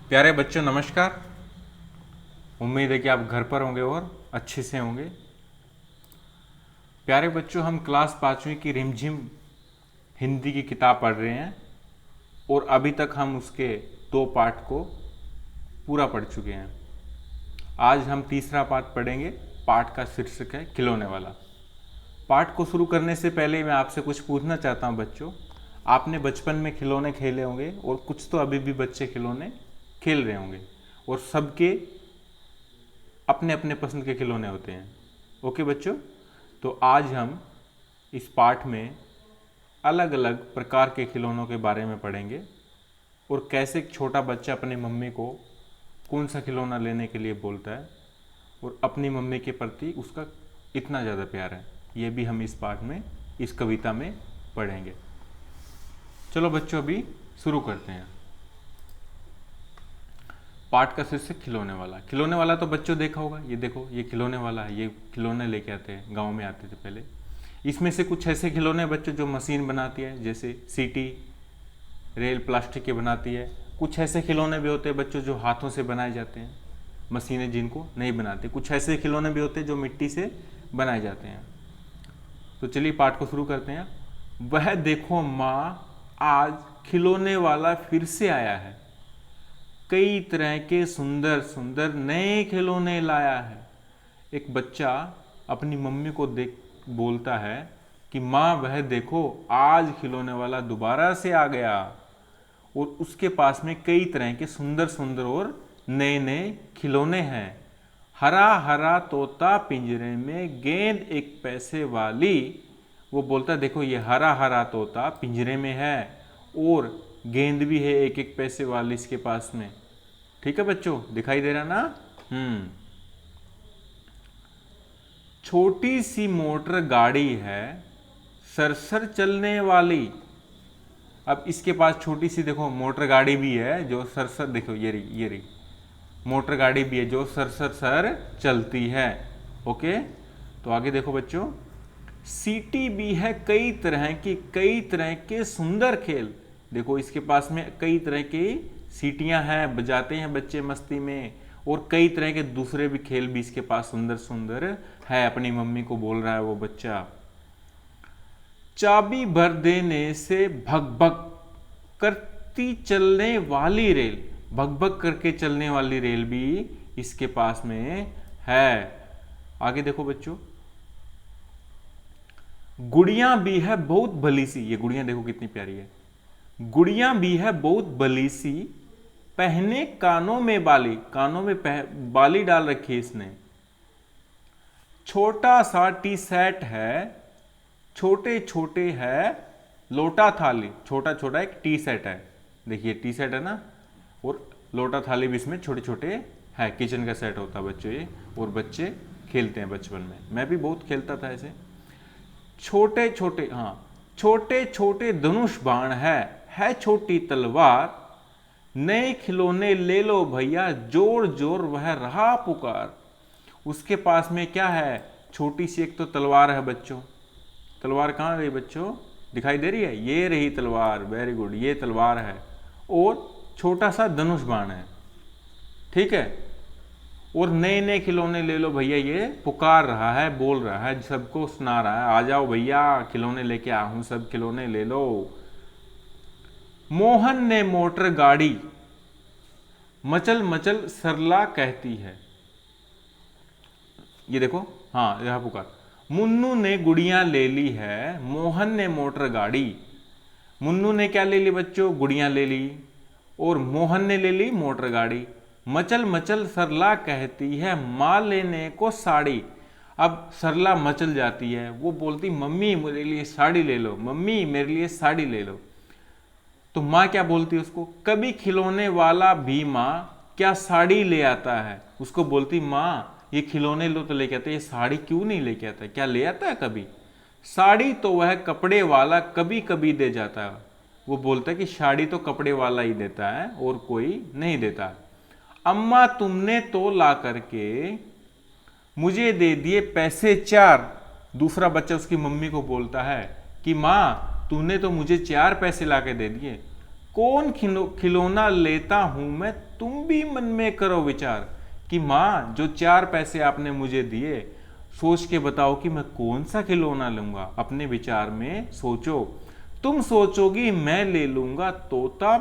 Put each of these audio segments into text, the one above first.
प्यारे बच्चों नमस्कार। उम्मीद है कि आप घर पर होंगे और अच्छे से होंगे। प्यारे बच्चों, हम क्लास 5वीं की रिमझिम हिंदी की किताब पढ़ रहे हैं और अभी तक हम उसके 2 पार्ट को पूरा पढ़ चुके हैं। आज हम तीसरा पार्ट पढ़ेंगे। पाठ का शीर्षक है खिलौने वाला। पाठ को शुरू करने से पहले मैं आपसे कुछ पूछना चाहता हूं बच्चों। आपने बचपन में खिलौने खेले होंगे और कुछ तो अभी भी बच्चे खिलौने खेल रहे होंगे और सबके अपने अपने पसंद के खिलौने होते हैं। ओके बच्चों, तो आज हम इस पाठ में अलग अलग प्रकार के खिलौनों के बारे में पढ़ेंगे और कैसे एक छोटा बच्चा अपनी मम्मी को कौन सा खिलौना लेने के लिए बोलता है और अपनी मम्मी के प्रति उसका इतना ज़्यादा प्यार है। ये भी हम इस पाठ में, इस कविता में पढ़ेंगे। चलो बच्चों, अभी शुरू करते हैं। पाठ का शीर्षक खिलौने वाला। खिलौने वाला तो बच्चों देखा होगा। ये देखो, ये खिलौने वाला है। ये खिलौने लेके आते हैं, गांव में आते थे पहले। इसमें से कुछ ऐसे खिलौने बच्चों जो मशीन बनाती है, जैसे सीटी, रेल प्लास्टिक के बनाती है। कुछ ऐसे खिलौने भी होते हैं बच्चों जो हाथों से बनाए जाते हैं, मशीनें जिनको नहीं बनाती। कुछ ऐसे खिलौने भी होते हैं जो मिट्टी से बनाए जाते हैं। तो चलिए पाठ को शुरू करते हैं। वह देखो माँ, आज खिलौने वाला फिर से आया है। कई तरह के सुंदर सुंदर नए खिलौने लाया है। एक बच्चा अपनी मम्मी को देख बोलता है कि माँ वह देखो, आज खिलौने वाला दोबारा से आ गया और उसके पास में कई तरह के सुंदर सुंदर और नए नए खिलौने हैं। हरा हरा तोता पिंजरे में, गेंद 1 पैसे वाली। वो बोलता है देखो, ये हरा हरा तोता पिंजरे में है और गेंद भी है 1 पैसे वाली इसके पास में। ठीक है बच्चों, दिखाई दे रहा ना? छोटी सी मोटर गाड़ी है, सरसर चलने वाली। अब इसके पास छोटी सी देखो मोटर गाड़ी भी है जो सरसर, देखो ये रही मोटर गाड़ी भी है जो सरसर सर चलती है। ओके, तो आगे देखो बच्चों। सीटी भी है कई तरह के सुंदर खेल। देखो इसके पास में कई तरह की सीटियां हैं, बजाते हैं बच्चे मस्ती में। और कई तरह के दूसरे भी खेल भी इसके पास सुंदर सुंदर है। अपनी मम्मी को बोल रहा है वो बच्चा। चाबी भर देने से भग भग करती चलने वाली रेल। भग भग करके चलने वाली रेल भी इसके पास में है। आगे देखो बच्चों। गुड़िया भी है बहुत भली सी। ये गुड़िया देखो कितनी प्यारी है। गुड़िया भी है बहुत भली सी, पहने कानों में बाली। कानों में बाली डाल रखी है इसने। छोटा सा टी सेट है, छोटे छोटे है लोटा थाली। छोटा छोटा एक टी सेट है। देखिए टी सेट है ना, और लोटा थाली भी इसमें छोटे छोटे है। किचन का सेट होता है बच्चों ये, और बच्चे खेलते हैं बचपन में। मैं भी बहुत खेलता था ऐसे। छोटे छोटे, हाँ, छोटे छोटे धनुष बाण है छोटी तलवार। नए खिलौने ले लो भैया, जोर जोर वह रहा पुकार। उसके पास में क्या है? छोटी सी एक तो तलवार है बच्चों। तलवार कहाँ रही बच्चों? दिखाई दे रही है? ये रही तलवार। वेरी गुड, ये तलवार है। और छोटा सा धनुष बाण है। ठीक है, और नए नए खिलौने ले लो भैया, ये पुकार रहा है, बोल रहा है, सबको सुना रहा है, आ जाओ भैया खिलौने लेके आ हूं, सब खिलौने ले लो। मोहन ने मोटर गाड़ी मचल मचल सरला कहती है। ये देखो, हाँ यह पुकार। मुन्नू ने गुड़िया ले ली है, मोहन ने मोटर गाड़ी। मुन्नू ने क्या ले ली बच्चों? गुड़िया ले ली। और मोहन ने ले ली मोटर गाड़ी। मचल मचल सरला कहती है, माँ लेने को साड़ी। अब सरला मचल जाती है, वो बोलती मम्मी मेरे लिए साड़ी ले लो, मम्मी मेरे लिए साड़ी ले लो। तो माँ क्या बोलती है उसको? कभी खिलौने वाला भी माँ क्या साड़ी ले आता है? उसको बोलती माँ ये खिलौने लो तो लेके आते, ये साड़ी क्यों नहीं लेके आता? क्या ले आता है कभी? साड़ी तो वह कपड़े वाला कभी कभी दे जाता है। वो बोलता है कि साड़ी तो कपड़े वाला ही देता है और कोई नहीं देता। अम्मा तुमने तो ला करके मुझे दे दिए पैसे 4। दूसरा बच्चा उसकी मम्मी को बोलता है कि माँ तूने तो मुझे 4 पैसे ला के दे दिए। कौन खिलौना लेता हूं मैं, तुम भी मन में करो विचार। कि माँ जो 4 पैसे आपने मुझे दिए, सोच के बताओ कि मैं कौन सा खिलौना लूंगा। अपने विचार में सोचो। तुम सोचोगी मैं ले लूंगा तोता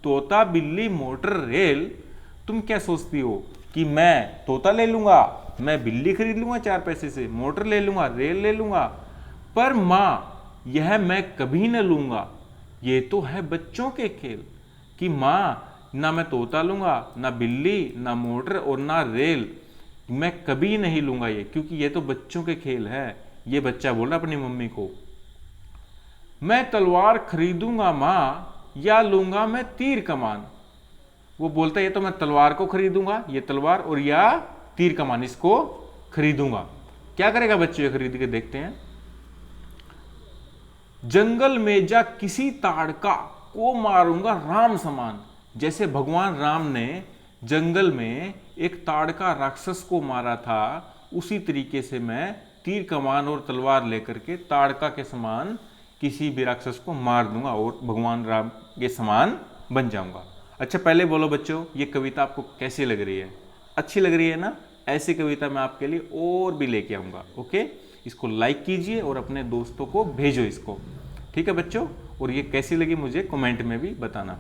तोता बिल्ली मोटर रेल। तुम क्या सोचती हो कि मैं तोता ले लूंगा, मैं बिल्ली खरीद लूंगा 4 पैसे से, मोटर ले लूंगा, रेल ले लूंगा। पर माँ यह मैं कभी न लूंगा, ये तो है बच्चों के खेल। कि माँ ना मैं तोता लूंगा, ना बिल्ली, ना मोटर और ना रेल, मैं कभी नहीं लूंगा ये, क्योंकि ये तो बच्चों के खेल है। ये बच्चा बोला अपनी मम्मी को। मैं तलवार खरीदूंगा माँ, या लूंगा मैं तीर कमान। वो बोलता है ये तो मैं तलवार को खरीदूंगा, ये तलवार, और या तीर कमान इसको खरीदूंगा। क्या करेगा बच्चे ये खरीद के, देखते हैं। जंगल में जा किसी ताड़का को मारूंगा राम समान। जैसे भगवान राम ने जंगल में एक ताड़का राक्षस को मारा था, उसी तरीके से मैं तीर कमान और तलवार लेकर के ताड़का के समान किसी भी राक्षस को मार दूंगा और भगवान राम के समान बन जाऊंगा। अच्छा पहले बोलो बच्चों, ये कविता आपको कैसी लग रही है? अच्छी लग रही है ना? ऐसी कविता मैं आपके लिए और भी लेके आऊंगा। ओके, इसको लाइक कीजिए और अपने दोस्तों को भेजो इसको। ठीक है बच्चों, और ये कैसी लगी मुझे कमेंट में भी बताना।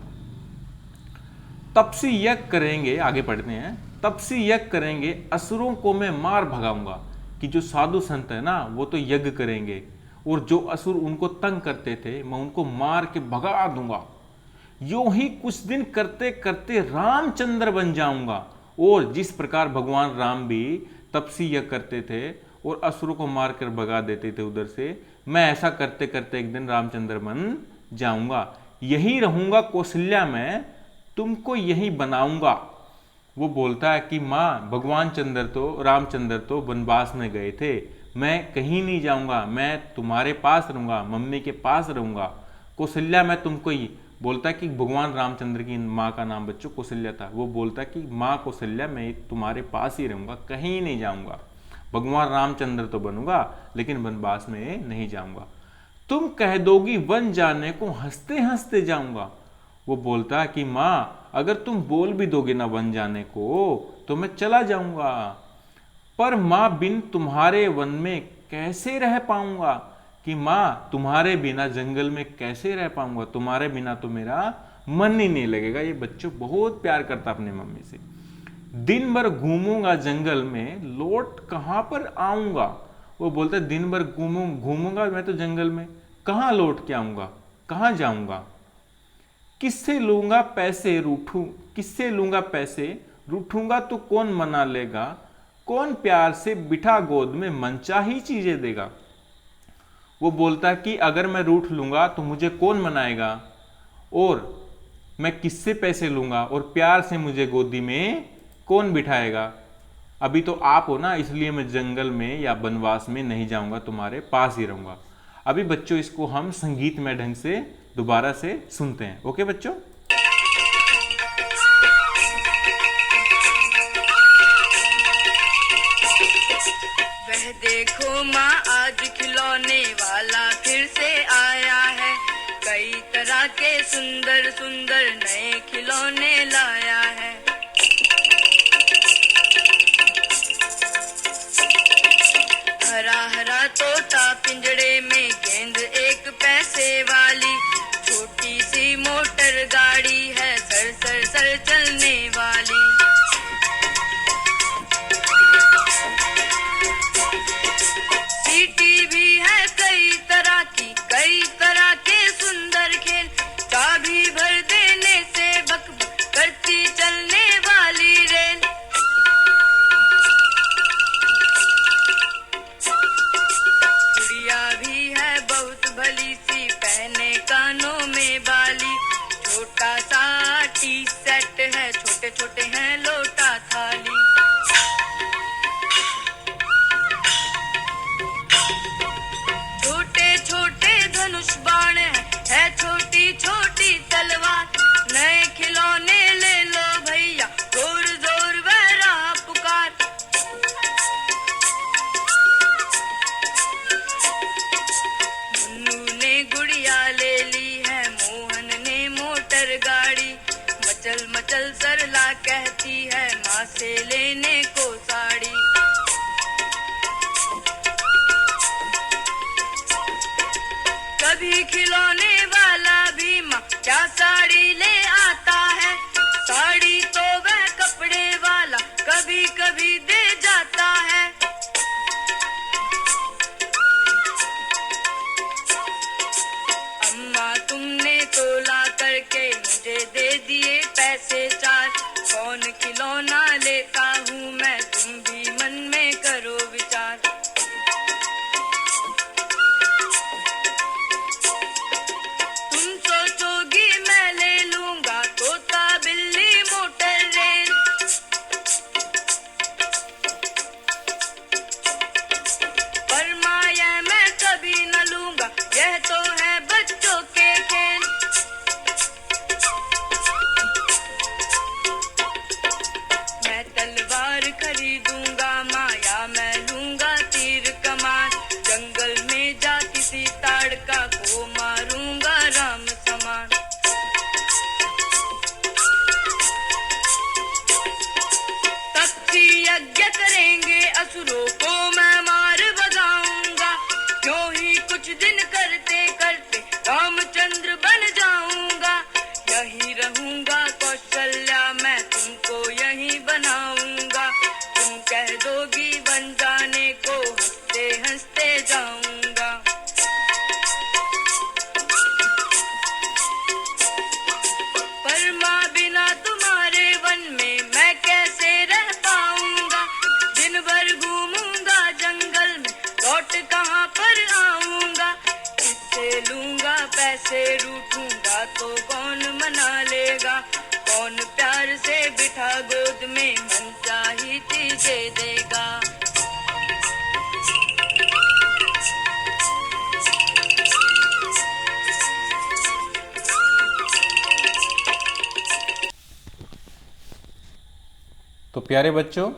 तपसी यज्ञ करेंगे, आगे पढ़ते हैं। तपसी यज्ञ करेंगे असुरों को मैं मार भगाऊंगा। कि जो साधु संत है ना, वो तो यज्ञ करेंगे, और जो असुर उनको तंग करते थे मैं उनको मार के भगा दूंगा। यूं ही कुछ दिन करते करते रामचंद्र बन जाऊंगा। और जिस प्रकार भगवान राम भी तपसी यज्ञ करते थे और असुरों को मार कर भगा देते थे उधर से, मैं ऐसा करते करते एक दिन रामचंद्र बन जाऊंगा। यही रहूंगा कौशल्या में, तुमको यही बनाऊंगा। वो बोलता है कि माँ भगवान चंद्र तो रामचंद्र तो वनवास में गए थे, मैं कहीं नहीं जाऊंगा, मैं तुम्हारे पास रहूंगा, मम्मी के पास रहूंगा। कौशल्या मैं तुमको ही बोलता है कि भगवान रामचंद्र की माँ का नाम बच्चों कौशल्या था। वो बोलता है कि माँ कौशल्या मैं तुम्हारे पास ही रहूंगा, कहीं नहीं जाऊंगा। भगवान रामचंद्र तो बनूंगा लेकिन वनवास में नहीं जाऊंगा। तुम कह दोगी वन जाने को, हंसते हंसते जाऊंगा। वो बोलता है कि माँ अगर तुम बोल भी दोगे ना वन जाने को तो मैं चला जाऊंगा। पर माँ बिन तुम्हारे वन में कैसे रह पाऊंगा। कि माँ तुम्हारे बिना जंगल में कैसे रह पाऊंगा, तुम्हारे बिना तो मेरा मन ही नहीं लगेगा। ये बच्चों बहुत प्यार करता अपनी मम्मी से। दिन भर घूमूंगा जंगल में, लौट कहां पर आऊंगा। वो बोलता है दिन भर घूमूंगा मैं तो जंगल में, कहां लौट के आऊंगा, कहां जाऊंगा। किससे लूंगा पैसे रूठूं, किससे लूंगा पैसे रूठूंगा तो कौन मना लेगा। कौन प्यार से बिठा गोद में मनचाही चीजें देगा। वो बोलता है कि अगर मैं रूठ लूंगा तो मुझे कौन मनाएगा, और मैं किससे पैसे लूंगा और प्यार से मुझे गोदी में कौन बिठाएगा। अभी तो आप हो ना, इसलिए मैं जंगल में या वनवास में नहीं जाऊंगा, तुम्हारे पास ही रहूंगा। अभी बच्चों इसको हम संगीतमय ढंग से दोबारा से सुनते हैं। ओके बच्चों, वह देखो माँ आज खिलौने वाला फिर से आया है, कई तरह के सुंदर सुंदर नए खिलौने लाया है। हरा हरा तोता पिंजड़े में, गेंद 1 पैसे वाली, छोटी सी मोटर गाड़ी है सर सर सर चलने वाली। सीटी भी है कई तरह की, कई तरह के सुंदर खेल, चाबी भर देने से बक बक करती चलने वाली रेल। गुड़िया भी है बहुत भली सी, पहने कानों में बाली, छोटा सा टी सेट है, छोटे छोटे हैं लोटा थाली। छोटे छोटे धनुष बाण है छोटी छोटी तलवार, नए खिलौने ले लो भैया, जोर जोर बहरा पुकार। मुन्नू ने गुड़िया ले ली है, मोहन ने मोटर कहती है माँ से लेने को साड़ी। कभी खिलौने वाला भी माँ क्या साड़ी ले आता है, साड़ी तो वह कपड़े वाला कभी कभी दे जाता है। अम्मा तुमने तोला करके मुझे दे दिए पैसे 4, कौन खिलौना लेता हूँ मैं, तुम भी मन में करो विचार। तुम सोचोगी मैं ले लूंगा तोता बिल्ली मोटर रेल, पर माया मैं कभी न लूंगा, यह तो है बच्चों के खेल। मैं तलवार खरीदूंगा माया मैं लूंगा तीर कमान, जंगल में जा किसी ताड़का को मारूंगा राम समान। तक्षी यज्ञ करेंगे असुरों को मैं मार भगाऊंगा, यूं ही कुछ दिन करते करते रामचंद्र बन जाऊंगा। यही रहूंगा कौशल्या मैं तुमको यही बनाऊंगा, तुम कह दोगी बन जाने को हंसते हंसते जाऊंगा। पर माँ बिना तुम्हारे वन में मैं कैसे रह पाऊंगा, दिन भर घूमूंगा जंगल में लौट कहाँ पर आऊंगा। इससे लूंगा पैसे रूठूंगा तो कौन मना लेगा, कौन प्यार से बिठा गोद में मन चाही चीजें देगा। तो प्यारे बच्चों,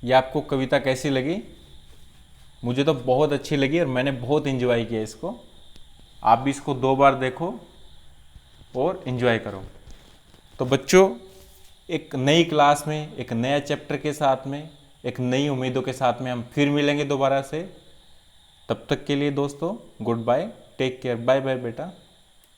ये आपको कविता कैसी लगी? मुझे तो बहुत अच्छी लगी और मैंने बहुत एंजॉय किया इसको। आप भी इसको 2 बार देखो और एंजॉय करो। तो बच्चों, एक नई क्लास में एक नया चैप्टर के साथ में एक नई उम्मीदों के साथ में हम फिर मिलेंगे दोबारा से। तब तक के लिए दोस्तों good bye, take care, bye bye बेटा।